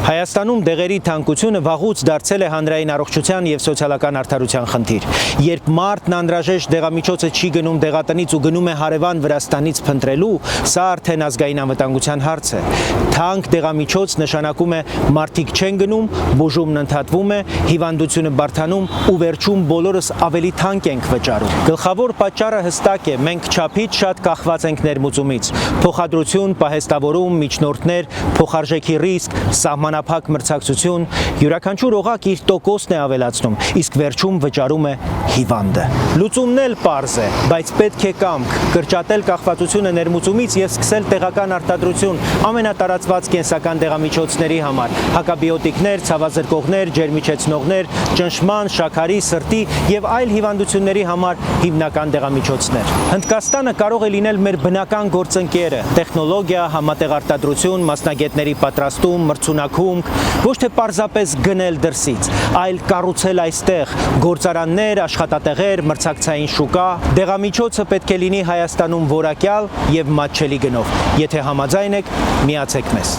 Հայաստանում դեղերի թանկությունը վաղուց դարձել է հանրային առողջության և սոցիալական արդարության խնդիր։ Երբ մարդն անհրաժեշտ դեղամիջոցը չի գնում դեղատնից ու գնում է հարևան Վրաստանից փնտրելու, սա արդեն ազգային անվտանգության հարց է։ Թանկ դեղամիջոց նշանակում է մարդիկ չեն գնում, բուժումն ընդհատվում է, հիվանդությունը բարդանում ու վերջում բոլորս ավելի թանկ ենք վճարում։ Գլխավոր պատճառը հստակ է, մենք չափից շատ կախված ենք ներմուծումից։ Փոխադրություն, պահեստավորում, միջնորդներ, փոխարժեքի ռիսկ, սահմանափակ մրցակցություն, յուրաքանչյուր օղակ իր տոկոսն է ավելացնում, իսկ վերջում վճարում է հիվանդը։ Լուծումն էլ պարզ է, բայց պետք է կամք, կրճատել կախվածությունը ներմուծումից և սկսել տեղական արտադրություն ամենատարածված կենսական դեղամիջոցների համար, հակաբիոտիկներ, ցավազրկողներ, ջերմիջեցնողներ, ճնշման, շաքարի, սրտի և այլ հիվանդությունների համար հիմնական դեղամիջոցներ։ Հնդկաստանը կարող է լինել մեր բնական գործընկերը, տեխնոլոգիա, համատեղարտադրություն, մասնագետների պատրաստում, մրցունակում, ոչ թե պարզապես գնել դրսից, այլ կառուցել այստեղ գործարաններ, աշխատատեղեր, մրցակցային շուկա։ Դեղամիջոցը պետք է լինի Հայաստանում որակյալ և մատչելի գնով։ Եթե համաձայն եք, միացեք մեզ։